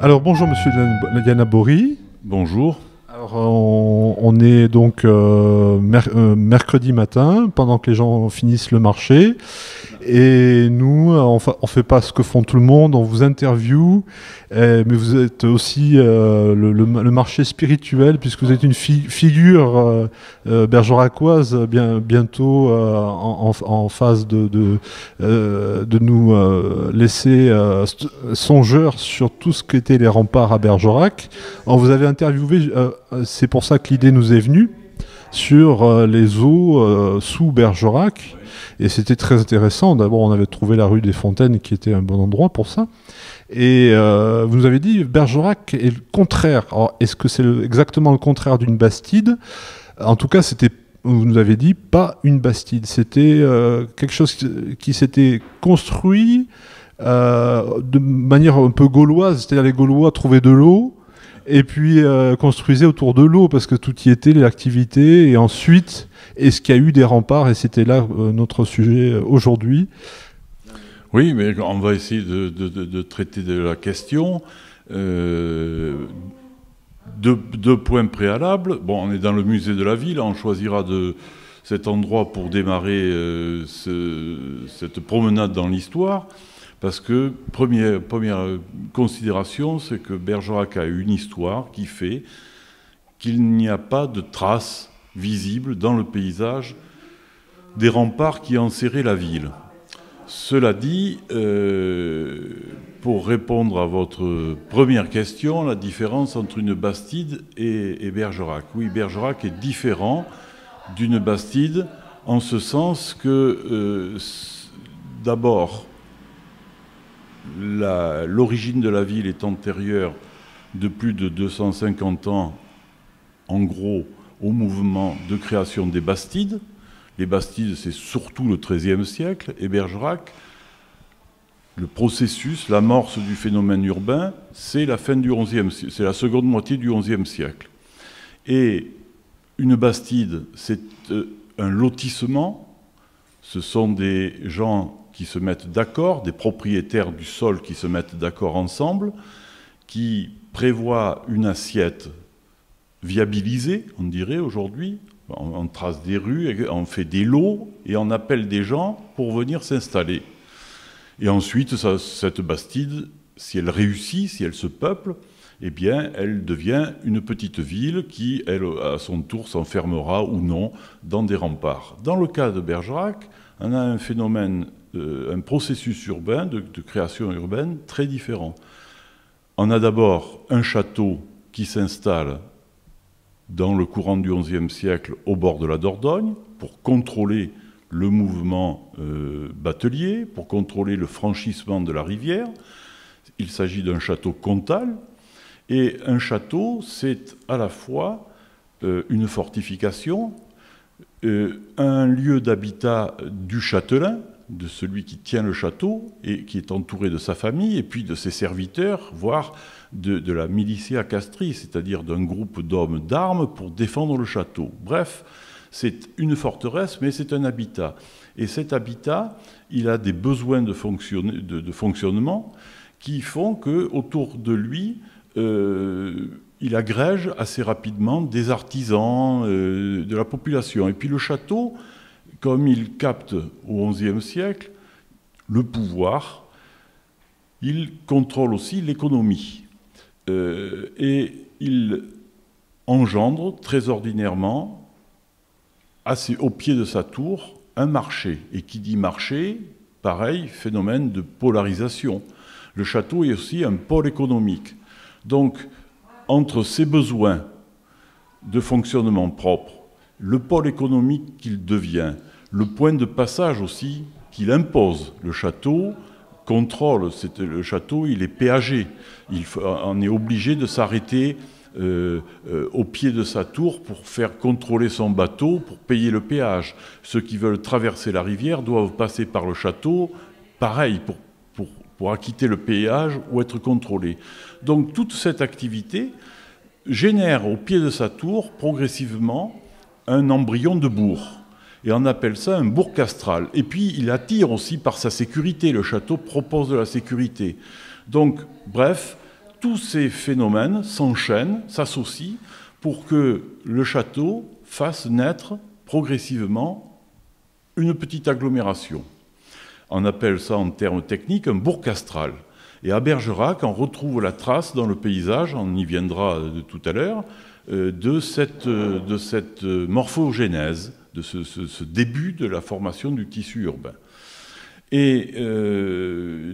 Alors bonjour Monsieur Lianabori. Bonjour. Alors on est donc mercredi matin, pendant que les gens finissent le marché. Et nous, on fait pas ce que font tout le monde, on vous interviewe, mais vous êtes aussi le marché spirituel, puisque vous êtes une figure bergeracoise bientôt en phase de nous laisser songeurs sur tout ce qu'étaient les remparts à Bergerac. On vous avait interviewé, c'est pour ça que l'idée nous est venue, sur les eaux sous Bergerac. Et c'était très intéressant. D'abord, on avait trouvé la rue des Fontaines qui était un bon endroit pour ça. Et vous nous avez dit Bergerac est le contraire. Alors, est-ce que c'est exactement le contraire d'une bastide? En tout cas, c'était, vous nous avez dit, pas une bastide. C'était quelque chose qui s'était construit de manière un peu gauloise. C'est-à-dire les Gaulois trouvaient de l'eau et puis construisaient autour de l'eau parce que tout y était, l'activité. Et ensuite... Est-ce qu'il y a eu des remparts? Et c'était là notre sujet aujourd'hui. Oui, mais on va essayer de traiter de la question. Deux points préalables. Bon, on est dans le musée de la ville, on choisira cet endroit pour démarrer cette promenade dans l'histoire. Parce que, première considération, c'est que Bergerac a une histoire qui fait qu'il n'y a pas de traces visible dans le paysage des remparts qui enserraient la ville. Cela dit, pour répondre à votre première question, la différence entre une bastide et Bergerac. Oui, Bergerac est différent d'une bastide en ce sens que, d'abord, l'origine de la ville est antérieure de plus de 250 ans, en gros, au mouvement de création des bastides. Les bastides, c'est surtout le XIIIe siècle, et Bergerac, le processus, l'amorce du phénomène urbain, c'est la fin du XIe siècle, c'est la seconde moitié du XIe siècle. Et une bastide, c'est un lotissement, ce sont des gens qui se mettent d'accord, des propriétaires du sol qui se mettent d'accord ensemble, qui prévoient une assiette viabilisé, on dirait aujourd'hui. On trace des rues, on fait des lots et on appelle des gens pour venir s'installer. Et ensuite, cette bastide, si elle réussit, si elle se peuple, eh bien, elle devient une petite ville qui, elle, à son tour, s'enfermera ou non dans des remparts. Dans le cas de Bergerac, on a un phénomène, un processus urbain, de création urbaine très différent. On a d'abord un château qui s'installe dans le courant du XIe siècle au bord de la Dordogne, pour contrôler le mouvement batelier, pour contrôler le franchissement de la rivière. Il s'agit d'un château comtal, et un château, c'est à la fois une fortification, un lieu d'habitat du châtelain, de celui qui tient le château, et qui est entouré de sa famille, et puis de ses serviteurs, voire de la militia castri, c'est-à-dire d'un groupe d'hommes d'armes pour défendre le château. Bref, c'est une forteresse, mais c'est un habitat. Et cet habitat, il a des besoins de fonctionnement qui font qu'autour de lui, il agrège assez rapidement des artisans, de la population. Et puis le château, comme il capte au XIe siècle le pouvoir, il contrôle aussi l'économie. Et il engendre très ordinairement, au pied de sa tour, un marché. Et qui dit marché, pareil, phénomène de polarisation. Le château est aussi un pôle économique. Donc, entre ses besoins de fonctionnement propre, le pôle économique qu'il devient, le point de passage aussi qu'il impose, le château contrôle, le château il est péagé, on est obligé de s'arrêter au pied de sa tour pour faire contrôler son bateau, pour payer le péage. Ceux qui veulent traverser la rivière doivent passer par le château, pareil, pour acquitter le péage ou être contrôlés. Donc toute cette activité génère au pied de sa tour progressivement un embryon de bourg. Et on appelle ça un bourg castral. Et puis il attire aussi par sa sécurité. Le château propose de la sécurité. Donc, bref, tous ces phénomènes s'enchaînent, s'associent pour que le château fasse naître progressivement une petite agglomération. On appelle ça en termes techniques un bourg castral. Et à Bergerac, on retrouve la trace dans le paysage, on y viendra tout à l'heure, de cette morphogénèse, de ce début de la formation du tissu urbain. Et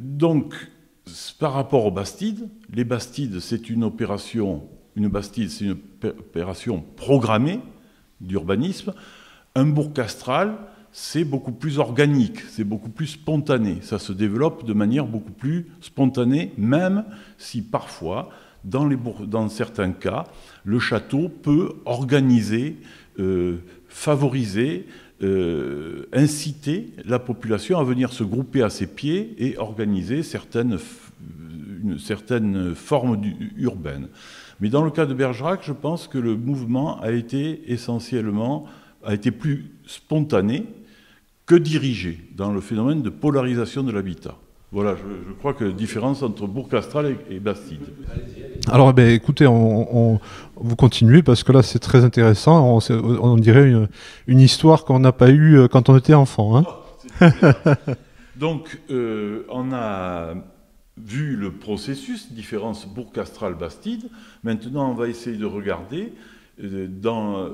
donc, par rapport aux bastides, les bastides, c'est une opération programmée d'urbanisme. Un bourg castral, c'est beaucoup plus organique, c'est beaucoup plus spontané. Ça se développe de manière beaucoup plus spontanée, même si parfois, dans certains cas, le château peut organiser, favoriser, inciter la population à venir se grouper à ses pieds et organiser une certaine forme urbaine. Mais dans le cas de Bergerac, je pense que le mouvement a été plus spontané que dirigé dans le phénomène de polarisation de l'habitat. Voilà, je crois que la différence entre bourg castral et bastide. Alors, écoutez, vous continuez parce que là, c'est très intéressant. On dirait une histoire qu'on n'a pas eue quand on était enfant. Hein. Donc, on a vu le processus, différence bourg castral bastide. Maintenant, on va essayer de regarder dans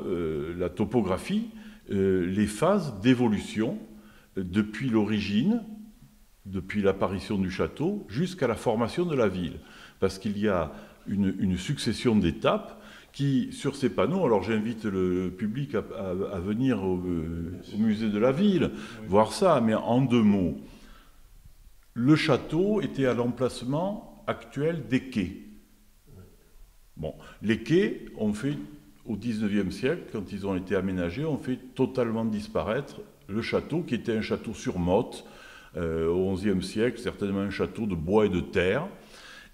la topographie les phases d'évolution depuis l'origine, depuis l'apparition du château, jusqu'à la formation de la ville. Parce qu'il y a une succession d'étapes qui, sur ces panneaux, alors j'invite le public à venir au musée de la ville, voir ça, mais en 2 mots. Le château était à l'emplacement actuel des quais. Bon, les quais ont fait, au XIXe siècle, quand ils ont été aménagés, ont fait totalement disparaître le château, qui était un château sur motte, au XIe siècle, certainement un château de bois et de terre.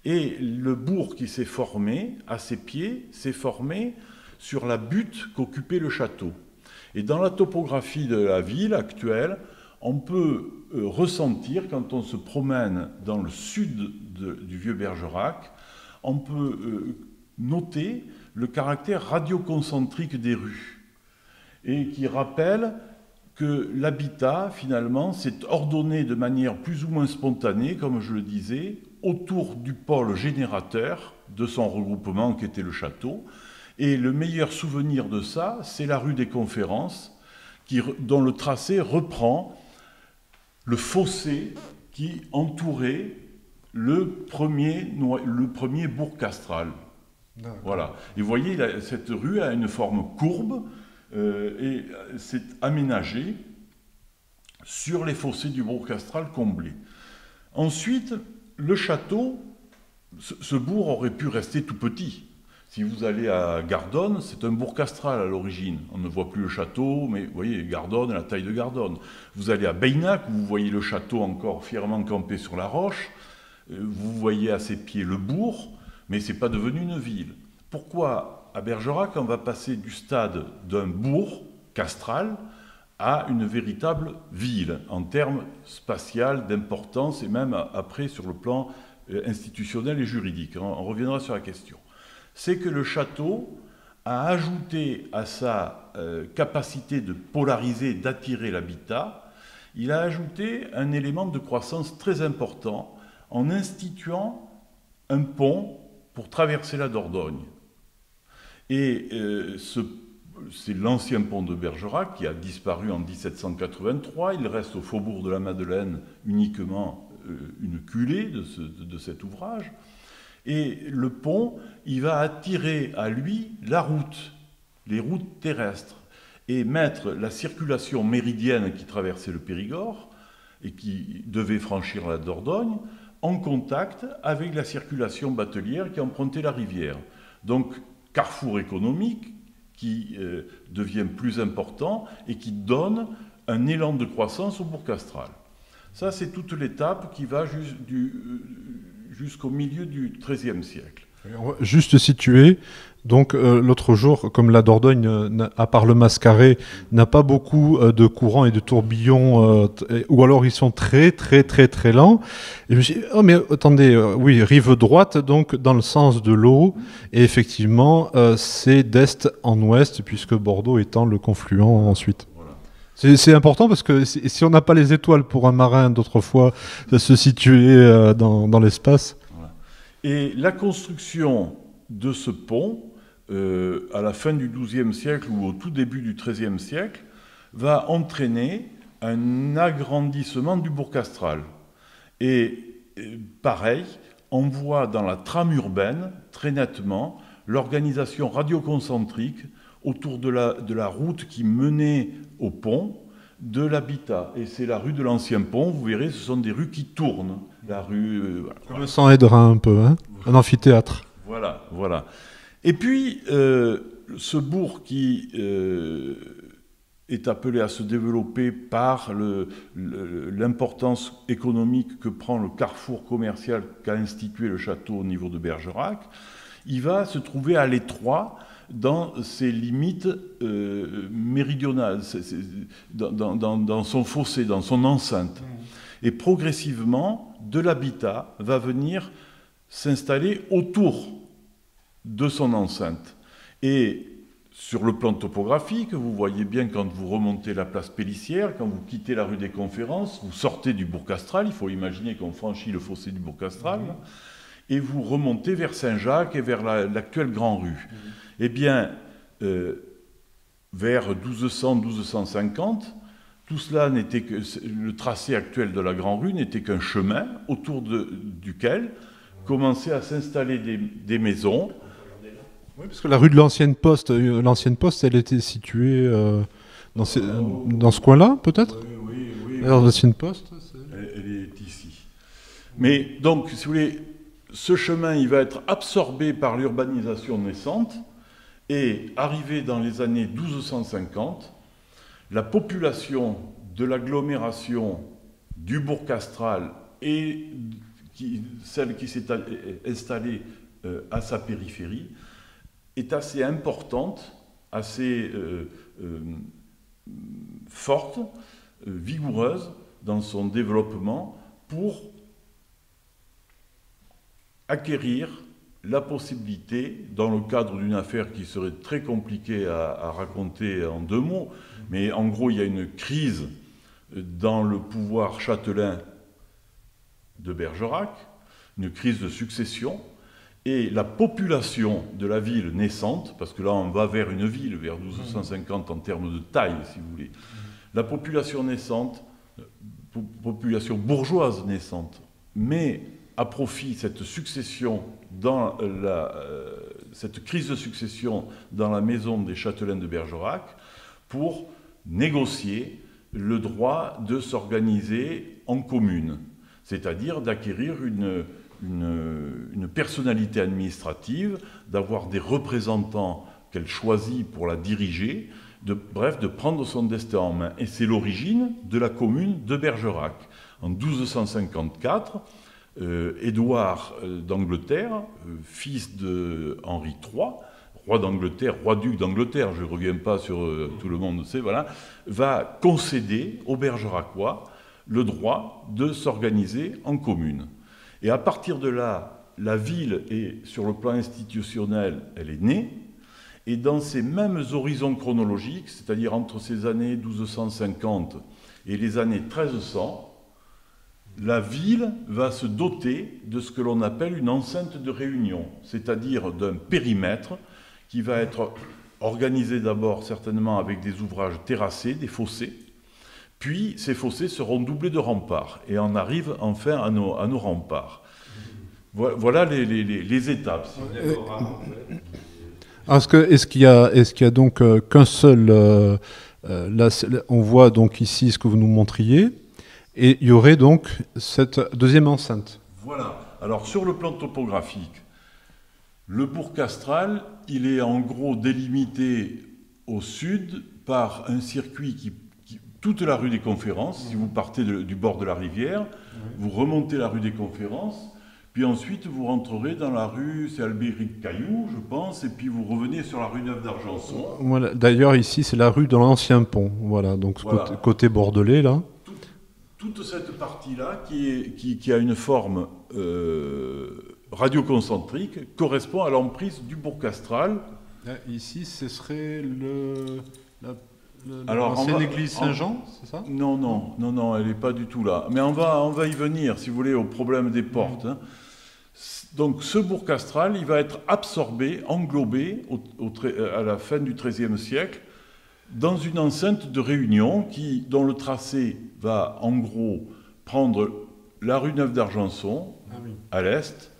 Et le bourg qui s'est formé, à ses pieds, s'est formé sur la butte qu'occupait le château. Et dans la topographie de la ville actuelle, on peut ressentir, quand on se promène dans le sud du vieux Bergerac, on peut noter le caractère radioconcentrique des rues, et qui rappelle que l'habitat, finalement, s'est ordonné de manière plus ou moins spontanée, comme je le disais, autour du pôle générateur de son regroupement qui était le château. Et le meilleur souvenir de ça, c'est la rue des Conférences, dont le tracé reprend le fossé qui entourait le premier bourg castral. Voilà. Et vous voyez, cette rue a une forme courbe et s'est aménagée sur les fossés du bourg castral comblés. Ensuite, le château, ce bourg aurait pu rester tout petit. Si vous allez à Gardonne, c'est un bourg castral à l'origine. On ne voit plus le château, mais vous voyez, Gardonne, la taille de Gardonne. Vous allez à Beynac, vous voyez le château encore fièrement campé sur la roche. Vous voyez à ses pieds le bourg, mais ce n'est pas devenu une ville. Pourquoi à Bergerac, on va passer du stade d'un bourg castral à une véritable ville, en termes spatial, d'importance, et même après sur le plan institutionnel et juridique. On reviendra sur la question. c'est que le château a ajouté à sa capacité de polariser, d'attirer l'habitat, il a ajouté un élément de croissance très important en instituant un pont pour traverser la Dordogne. Et c'est l'ancien pont de Bergerac qui a disparu en 1783. Il reste au faubourg de la Madeleine uniquement une culée de cet ouvrage. Et le pont, il va attirer à lui la route, les routes terrestres, et mettre la circulation méridienne qui traversait le Périgord et qui devait franchir la Dordogne en contact avec la circulation batelière qui empruntait la rivière. Donc, carrefour économique qui devient plus important et qui donne un élan de croissance au Bourg Castral. Ça, c'est toute l'étape qui va jusqu'au milieu du XIIIe siècle. On va juste situer, donc l'autre jour, comme la Dordogne, à part le Mascaret, n'a pas beaucoup de courants et de tourbillons, ou alors ils sont très lents. Et je me suis dit, oh mais attendez, oui, rive droite, donc dans le sens de l'eau, et effectivement, c'est d'est en ouest, puisque Bordeaux étant le confluent ensuite. C'est important parce que si on n'a pas les étoiles pour un marin d'autrefois de se situer dans l'espace. Voilà. Et la construction de ce pont, à la fin du XIIe siècle ou au tout début du XIIIe siècle, va entraîner un agrandissement du Bourg Castral. Et pareil, on voit dans la trame urbaine, très nettement, l'organisation radioconcentrique autour de la route qui menait au pont, de l'habitat. Et c'est la rue de l'Ancien Pont, vous verrez, ce sont des rues qui tournent. La rue... Comme sans aidera un peu, hein, un amphithéâtre. Voilà, voilà. Et puis, ce bourg qui est appelé à se développer par l'importance économique que prend le carrefour commercial qu'a institué le château au niveau de Bergerac, il va se trouver à l'étroit dans ses limites méridionales, dans son fossé, dans son enceinte. Et progressivement, de l'habitat va venir s'installer autour de son enceinte. Et sur le plan topographique, vous voyez bien quand vous remontez la place Pélissière, quand vous quittez la rue des Conférences, vous sortez du Bourg Castral, il faut imaginer qu'on franchit le fossé du Bourg Castral, et vous remontez vers Saint-Jacques et vers l'actuelle Grand Rue. Eh bien, vers 1200-1250, tout cela n'était que... Le tracé actuel de la Grand Rue n'était qu'un chemin autour duquel commençaient à s'installer des maisons. Oui, parce que la rue de l'Ancienne Poste, elle était située dans ce coin-là, peut-être ? Oui. L'Ancienne Poste, elle est ici. Mais donc, si vous voulez, ce chemin, il va être absorbé par l'urbanisation naissante, et arrivé dans les années 1250, la population de l'agglomération du Bourg Castral et celle qui s'est installée à sa périphérie est assez importante, assez forte, vigoureuse dans son développement pour acquérir la possibilité, dans le cadre d'une affaire qui serait très compliquée à raconter en 2 mots, mais en gros il y a une crise dans le pouvoir châtelain de Bergerac, une crise de succession, et la population de la ville naissante, parce que là on va vers une ville, vers 1250 en termes de taille si vous voulez, la population naissante, population bourgeoise naissante, mais à profit cette succession cette crise de succession dans la maison des châtelains de Bergerac pour négocier le droit de s'organiser en commune, c'est-à-dire d'acquérir une personnalité administrative, d'avoir des représentants qu'elle choisit pour la diriger, bref, de prendre son destin en main. Et c'est l'origine de la commune de Bergerac. En 1254, Édouard d'Angleterre, fils de Henri III, roi d'Angleterre, roi-duc d'Angleterre, je ne reviens pas sur tout le monde sait, voilà, va concéder aux Bergeracois le droit de s'organiser en commune. Et à partir de là, la ville est, sur le plan institutionnel, elle est née, et dans ces mêmes horizons chronologiques, c'est-à-dire entre ces années 1250 et les années 1300, la ville va se doter de ce que l'on appelle une enceinte de réunion, c'est-à-dire d'un périmètre qui va être organisé d'abord certainement avec des ouvrages terrassés, des fossés, puis ces fossés seront doublés de remparts, et on arrive enfin à nos remparts. Voilà les étapes. Est-ce qu'il y a donc qu'un seul... là, on voit donc ici ce que vous nous montriez, et il y aurait donc cette deuxième enceinte. Voilà. Alors sur le plan topographique, le bourg castral, il est en gros délimité au sud par un circuit toute la rue des Conférences, si vous partez du bord de la rivière, vous remontez la rue des Conférences, puis ensuite vous rentrerez dans la rue, c'est Albéric Caillou, je pense, et puis vous revenez sur la rue Neuve d'Argenson. Voilà. D'ailleurs, ici, c'est la rue de l'ancien pont, voilà, donc voilà. Côté bordelais, là. Toute cette partie-là, qui a une forme radioconcentrique, correspond à l'emprise du bourg castral. Ici, ce serait Alors, l'ancienne église Saint-Jean, c'est ça? Non, elle n'est pas du tout là. Mais on va y venir, si vous voulez, au problème des portes. Hein. Donc, ce bourg castral, il va être absorbé, englobé, à la fin du XIIIe siècle, dans une enceinte de réunion dont le tracé va, en gros, prendre la rue Neuve d'Argenson, à l'est,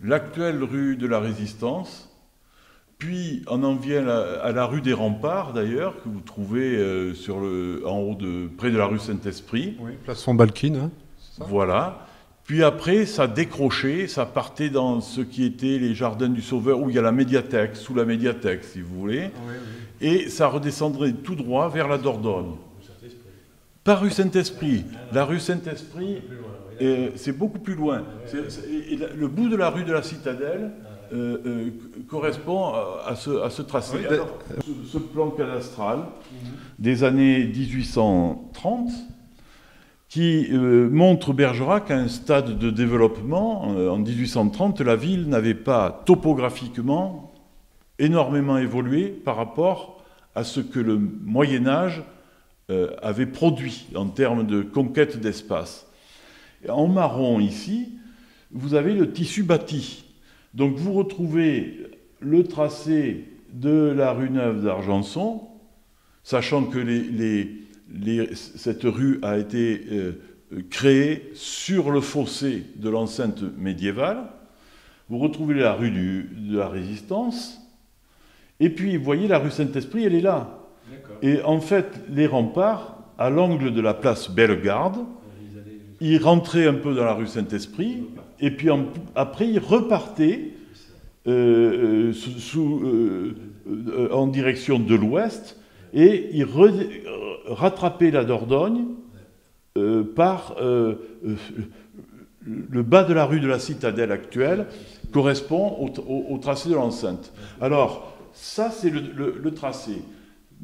l'actuelle rue de la Résistance, puis on en vient à la rue des Remparts, d'ailleurs, que vous trouvez en haut, près de la rue Saint-Esprit. Oui, place Fonbalquine. Hein, voilà. Puis après, ça décrochait, ça partait dans ce qui était les Jardins du Sauveur, où il y a la médiathèque, sous la médiathèque, si vous voulez. Oui. Et ça redescendrait tout droit vers la Dordogne. Pas rue Saint-Esprit. La rue Saint-Esprit, c'est beaucoup plus loin. Le bout de la rue de la Citadelle correspond à ce tracé. Oui, alors, ce plan cadastral des années 1830, qui montre Bergerac à un stade de développement. En 1830, la ville n'avait pas topographiquement énormément évolué par rapport à ce que le Moyen-Âge avait produit en termes de conquête d'espace. En marron, ici, vous avez le tissu bâti. Donc vous retrouvez le tracé de la rue Neuve d'Argenson, sachant que cette rue a été créée sur le fossé de l'enceinte médiévale. Vous retrouvez la rue de la Résistance, et puis vous voyez la rue Saint-Esprit, elle est là. Et en fait, les remparts, à l'angle de la place Bellegarde, ils rentraient un peu dans la rue Saint-Esprit, et puis après ils repartaient en direction de l'ouest, et ils rattrapaient la Dordogne par le bas de la rue de la Citadelle actuelle, correspond au tracé de l'enceinte. Alors, ça c'est le tracé.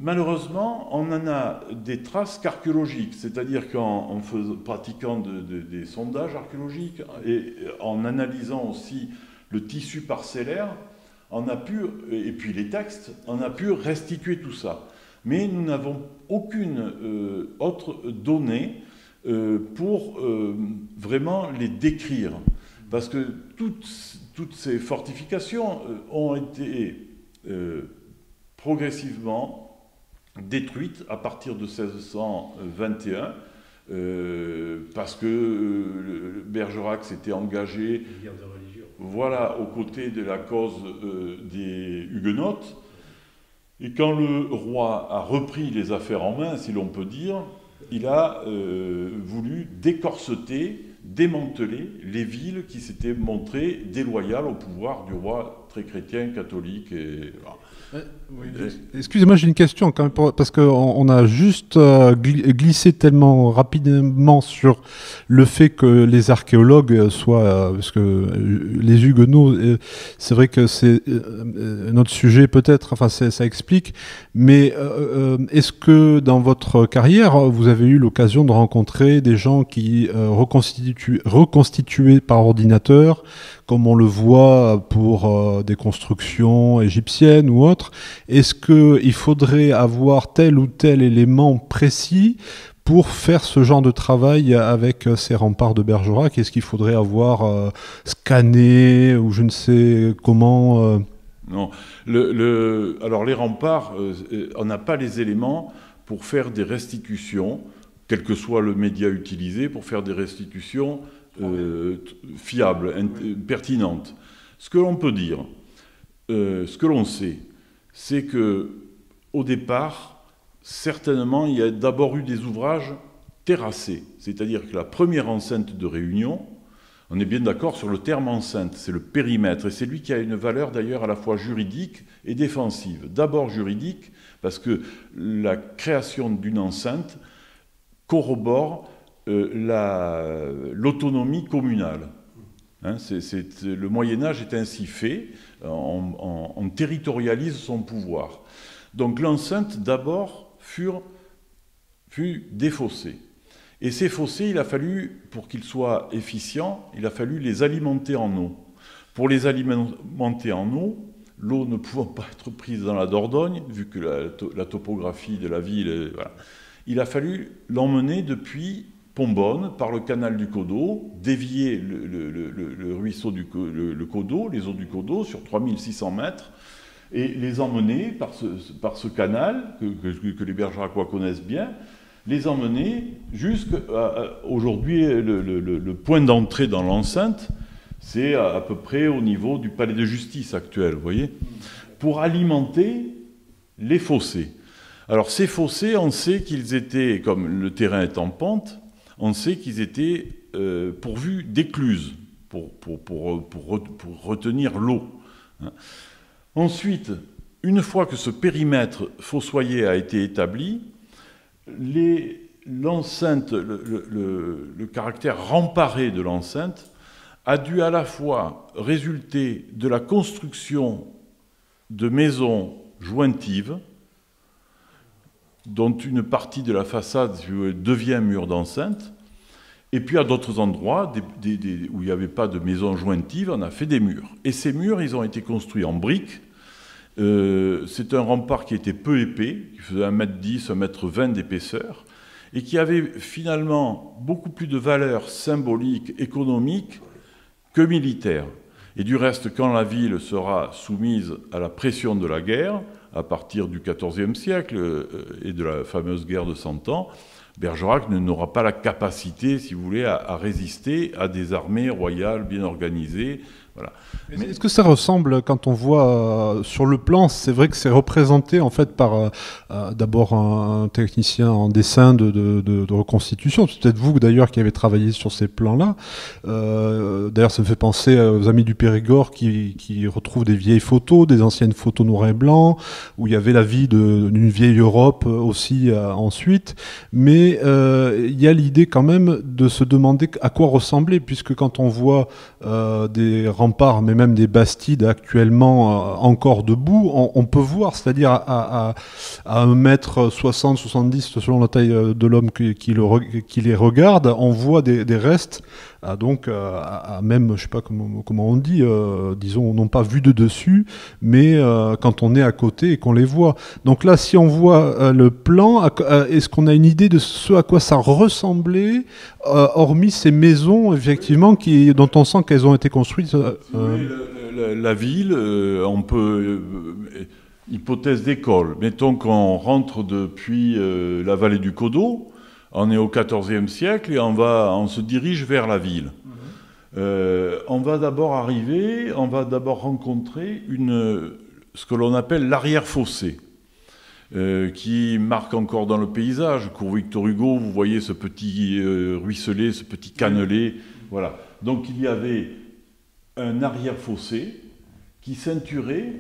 Malheureusement, on en a des traces qu'archéologiques, c'est-à-dire qu'en pratiquant des sondages archéologiques et en analysant aussi le tissu parcellaire, on a pu, et puis les textes, on a pu restituer tout ça. Mais nous n'avons aucune autre donnée pour vraiment les décrire. Parce que toutes ces fortifications ont été progressivement détruite à partir de 1621, parce que Bergerac s'était engagé aux côtés de la cause des Huguenotes. Et quand le roi a repris les affaires en main, si l'on peut dire, il a voulu décorseter, démanteler les villes qui s'étaient montrées déloyales au pouvoir du roi très chrétien, catholique. Et, voilà. Excusez-moi, j'ai une question quand même, parce qu'on a juste glissé tellement rapidement sur le fait que les archéologues soient, parce que les Huguenots, c'est vrai que c'est notre sujet peut-être, enfin ça explique, mais est-ce que dans votre carrière, vous avez eu l'occasion de rencontrer des gens qui reconstituaient par ordinateur, comme on le voit pour des constructions égyptiennes ou autres? Est-ce qu'il faudrait avoir tel ou tel élément précis pour faire ce genre de travail avec ces remparts de Bergerac? Est-ce qu'il faudrait avoir scanné ou je ne sais comment Non. Alors les remparts, on n'a pas les éléments pour faire des restitutions, quel que soit le média utilisé, pour faire des restitutions fiables, pertinentes. Ce que l'on peut dire, ce que l'on sait, c'est que au départ, certainement, il y a d'abord eu des ouvrages terrassés. C'est-à-dire que la première enceinte de Réunion, on est bien d'accord sur le terme enceinte, c'est le périmètre, et c'est lui qui a une valeur d'ailleurs à la fois juridique et défensive. D'abord juridique, parce que la création d'une enceinte corrobore l'autonomie communale. Hein, le Moyen-Âge est ainsi fait, on territorialise son pouvoir. Donc l'enceinte, d'abord, fut défaussée. Et ces fossés, il a fallu, pour qu'ils soient efficients, il a fallu les alimenter en eau. Pour les alimenter en eau, l'eau ne pouvant pas être prise dans la Dordogne, vu que la topographie de la ville, voilà, il a fallu l'emmener depuis Pombonne, par le canal du Codeau, dévier le ruisseau le Codeau, les eaux du Codeau, sur 3600 mètres, et les emmener par ce canal, que les Bergeracois connaissent bien, les emmener jusqu'à aujourd'hui, le point d'entrée dans l'enceinte, c'est à peu près au niveau du palais de justice actuel, vous voyez, pour alimenter les fossés. Alors ces fossés, on sait qu'ils étaient, comme le terrain est en pente, on sait qu'ils étaient pourvus d'écluses pour retenir l'eau. Hein. Ensuite, une fois que ce périmètre fossoyé a été établi, l'enceinte, le caractère remparé de l'enceinte a dû à la fois résulter de la construction de maisons jointives, dont une partie de la façade devient mur d'enceinte, et puis à d'autres endroits où il n'y avait pas de maisons jointives, on a fait des murs. Et ces murs, ils ont été construits en briques. C'est un rempart qui était peu épais, qui faisait 1,10 m, 1,20 m d'épaisseur, et qui avait finalement beaucoup plus de valeur symbolique, économique, que militaire. Et du reste, quand la ville sera soumise à la pression de la guerre, à partir du XIVe siècle et de la fameuse guerre de 100 ans, Bergerac n'aura pas la capacité, si vous voulez, à résister à des armées royales bien organisées. Voilà. Mais est-ce que ça ressemble, quand on voit sur le plan, c'est vrai que c'est représenté en fait par d'abord un technicien en dessin de reconstitution, c'est peut-être vous d'ailleurs qui avez travaillé sur ces plans-là. D'ailleurs ça me fait penser aux Amis du Périgord qui retrouvent des vieilles photos, des anciennes photos noir et blanc, où il y avait la vie d'une vieille Europe aussi ensuite. Mais il y a l'idée quand même de se demander à quoi ressemblait, puisque quand on voit des remparts, mais même des bastides actuellement encore debout, on peut voir, c'est-à-dire à 1,60 m, 70 selon la taille de l'homme qui les regarde, on voit des restes, donc même, je sais pas comment on dit, disons, non pas vu de dessus, mais quand on est à côté et qu'on les voit. Donc là, si on voit le plan, est-ce qu'on a une idée de ce à quoi ça ressemblait, hormis ces maisons, effectivement, dont on sent qu'elles ont été construites La ville, on peut... hypothèse d'école. Mettons qu'on rentre depuis la vallée du Codeau, on est au XIVe siècle et on se dirige vers la ville. On va d'abord rencontrer ce que l'on appelle l'arrière-fossé, qui marque encore dans le paysage. Cours Victor Hugo, vous voyez ce petit ruisselet, ce petit cannelé. Voilà. Donc il y avait un arrière-fossé qui ceinturaient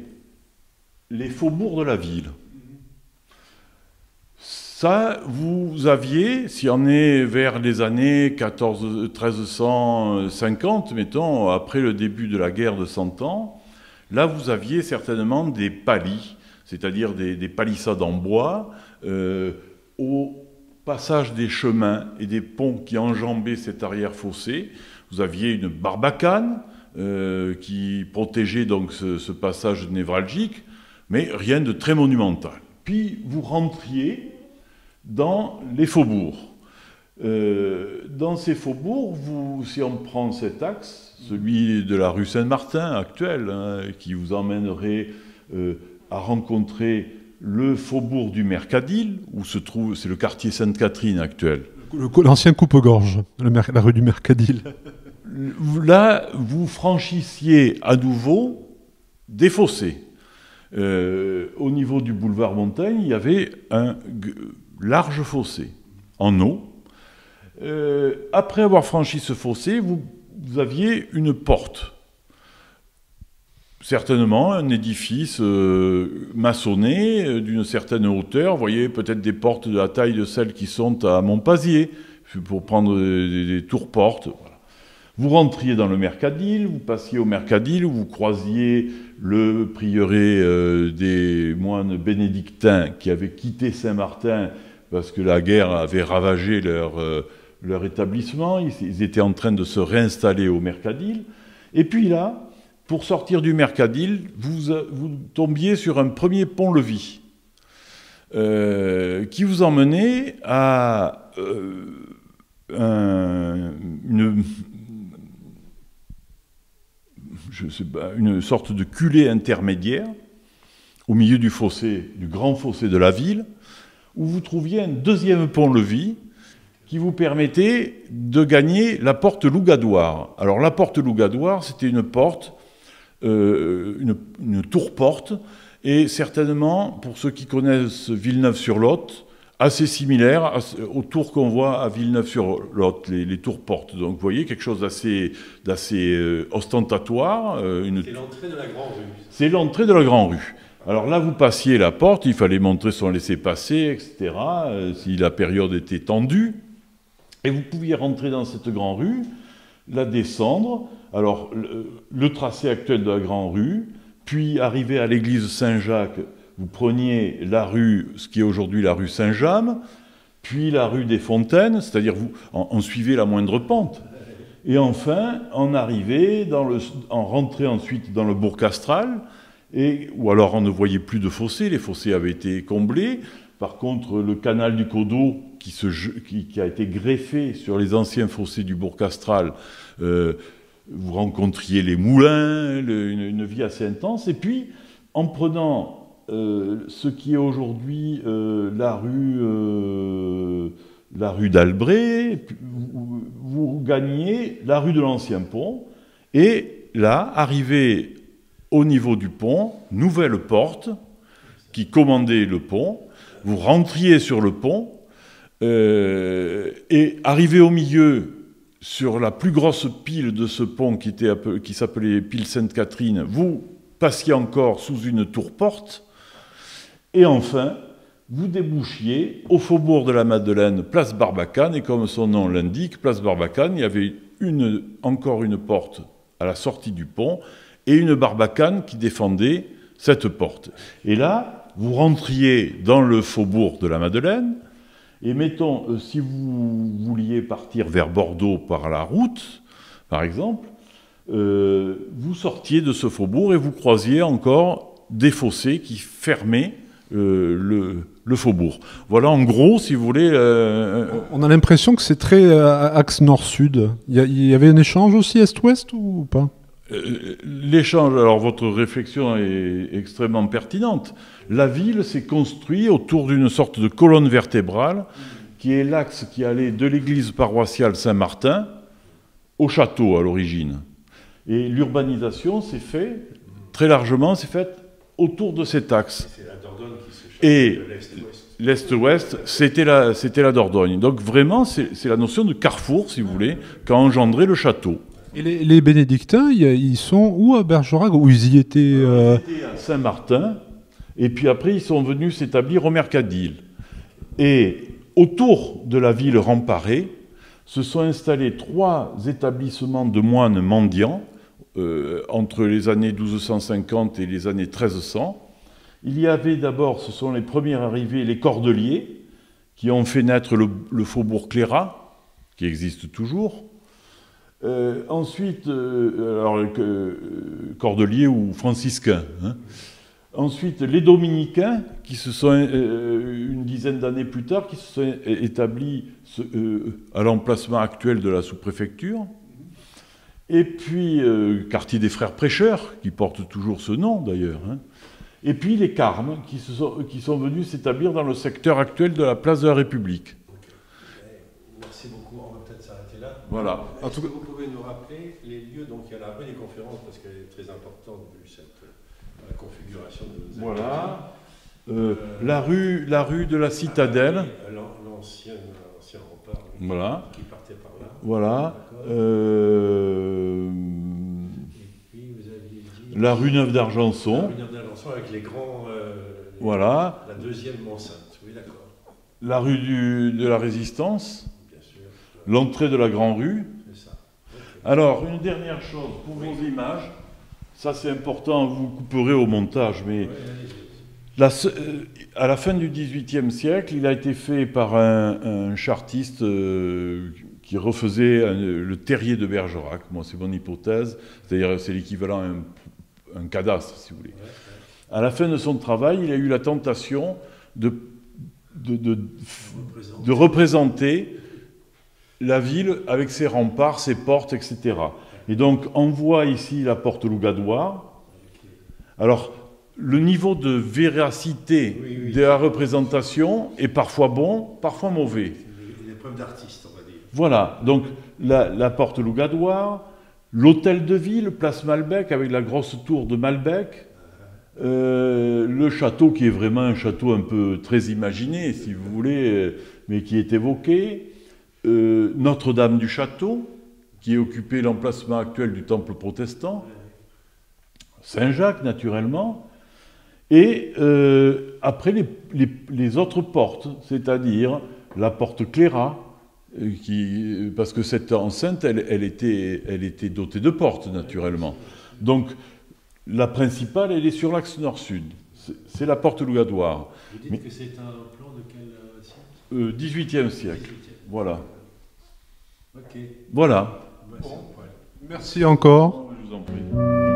les faubourgs de la ville. Ça, vous aviez, si on est vers les années 1350, mettons, après le début de la guerre de 100 ans, là, vous aviez certainement des palis, c'est-à-dire des palissades en bois, au passage des chemins et des ponts qui enjambaient cet arrière-fossé. Vous aviez une barbacane qui protégeait donc ce passage névralgique, mais rien de très monumental. Puis vous rentriez dans les faubourgs. Dans ces faubourgs, si on prend cet axe, celui de la rue Saint-Martin actuelle, hein, qui vous emmènerait à rencontrer le faubourg du Mercadil, où se trouve, c'est le quartier Sainte-Catherine actuel. L'ancien coupe-gorge, la rue du Mercadil. Là, vous franchissiez à nouveau des fossés. Au niveau du boulevard Montaigne, il y avait un large fossé en eau. Après avoir franchi ce fossé, vous aviez une porte. Certainement un édifice maçonné d'une certaine hauteur. Vous voyez peut-être des portes de la taille de celles qui sont à Montpazier, pour prendre des tours-portes. Voilà. Vous rentriez dans le Mercadil, vous passiez au Mercadil, vous croisiez le prieuré des moines bénédictins qui avaient quitté Saint-Martin parce que la guerre avait ravagé leur établissement. Ils étaient en train de se réinstaller au Mercadil. Et puis là, pour sortir du Mercadil, vous tombiez sur un premier pont-levis qui vous emmenait à une sorte de culée intermédiaire au milieu du fossé, du grand fossé de la ville, où vous trouviez un deuxième pont-levis qui vous permettait de gagner la porte Lougadoire. Alors la porte Lougadoire, c'était une porte, une tour-porte, et certainement, pour ceux qui connaissent Villeneuve-sur-Lot, assez similaire aux tours qu'on voit à Villeneuve-sur-Lot, les tours-portes. Donc vous voyez, quelque chose d'assez ostentatoire. C'est l'entrée de la Grande Rue. C'est l'entrée de la Grande Rue. Alors là, vous passiez la porte, il fallait montrer son laissez-passer, etc., si la période était tendue. Et vous pouviez rentrer dans cette grande rue, la descendre, alors le tracé actuel de la grande rue, puis arriver à l'église Saint-Jacques, vous preniez la rue, ce qui est aujourd'hui la rue Saint-James, puis la rue des Fontaines, c'est-à-dire on suivait la moindre pente. Et enfin, on rentrait ensuite dans le bourg castral, ou alors on ne voyait plus de fossés, les fossés avaient été comblés. Par contre, le canal du Codeau, qui a été greffé sur les anciens fossés du bourg castral, vous rencontriez les moulins, une vie assez intense. Et puis, en prenant ce qui est aujourd'hui la rue d'Albret, vous gagnez la rue de l'Ancien Pont. Et là, arrivé au niveau du pont, nouvelle porte qui commandait le pont. Vous rentriez sur le pont et arrivé au milieu, sur la plus grosse pile de ce pont qui s'appelait pile Sainte-Catherine, vous passiez encore sous une tour-porte et enfin, vous débouchiez au faubourg de la Madeleine, place Barbacane, et comme son nom l'indique, place Barbacane, il y avait encore une porte à la sortie du pont et une barbacane qui défendait cette porte. Et là, vous rentriez dans le faubourg de la Madeleine, et mettons, si vous vouliez partir vers Bordeaux par la route, par exemple, vous sortiez de ce faubourg et vous croisiez encore des fossés qui fermaient le faubourg. Voilà, en gros, si vous voulez... On a l'impression que c'est très axe nord-sud. Il y avait un échange aussi est-ouest ou pas ? L'échange, alors votre réflexion est extrêmement pertinente. La ville s'est construite autour d'une sorte de colonne vertébrale qui est l'axe qui allait de l'église paroissiale Saint-Martin au château à l'origine. Et l'urbanisation s'est faite, très largement, s'est faite autour de cet axe. C'est la Dordogne qui se cherche Et de l'est-ouest. l'est-ouest, c'était la Dordogne. Donc vraiment, c'est la notion de carrefour, si vous voulez, qu'a engendré le château. Et les bénédictins, ils sont où à Bergerac? Où ils y étaient Ils étaient à Saint-Martin, et puis après ils sont venus s'établir au Mercadil. Et autour de la ville remparée, se sont installés 3 établissements de moines mendiants, entre les années 1250 et les années 1300. Il y avait d'abord, ce sont les premiers arrivés, les Cordeliers, qui ont fait naître le faubourg Clérat, qui existe toujours. Ensuite, Cordeliers ou franciscains. Hein. Ensuite, les Dominicains, qui se sont, une dizaine d'années plus tard, qui se sont établis à l'emplacement actuel de la sous-préfecture. Et puis, quartier des Frères Prêcheurs, qui porte toujours ce nom d'ailleurs. Hein. Et puis les Carmes, qui sont venus s'établir dans le secteur actuel de la place de la République. Merci beaucoup, on va peut-être s'arrêter là. Voilà. Est-ce que vous pouvez nous rappeler les lieux? Donc il y a la rue des conférences, parce qu'elle est très importante vu la configuration de nos Voilà. La rue de la Citadelle. L'ancien rempart Voilà. qui partait par là. Voilà. Et puis vous aviez dit... La rue Neuve d'Argenson. La rue Neuve d'Argenson avec les grands... Voilà. La deuxième Mont-Sainte, oui d'accord. La rue de la Résistance. Bien sûr. L'entrée de la Grande Rue. C'est ça. Okay. Alors, une dernière chose pour vos images. Ça, c'est important, vous couperez au montage, mais à la fin du XVIIIe siècle, il a été fait par un chartiste qui refaisait le terrier de Bergerac. Moi, c'est mon hypothèse, c'est-à-dire c'est l'équivalent à un cadastre, si vous voulez. À la fin de son travail, il a eu la tentation de représenter la ville avec ses remparts, ses portes, etc. Et donc, on voit ici la porte Lougadoire. Alors, le niveau de véracité de la représentation est parfois bon, parfois mauvais. C'est une épreuve d'artiste, on va dire. Voilà, donc la porte Lougadoire, l'hôtel de ville, place Malbec, avec la grosse tour de Malbec, le château qui est vraiment un château un peu très imaginé, si vous voulez, mais qui est évoqué, Notre-Dame du Château, qui occupait l'emplacement actuel du temple protestant, Saint-Jacques naturellement, et après les autres portes, c'est-à-dire la porte Clérat, parce que cette enceinte, elle était dotée de portes naturellement. Donc la principale, elle est sur l'axe nord-sud, c'est la porte Lougadoire. Vous dites que c'est un plan de quel siècle? XVIIIe siècle, 18e. voilà. Ok. Voilà. Bah, bon. Merci encore. Je vous en prie.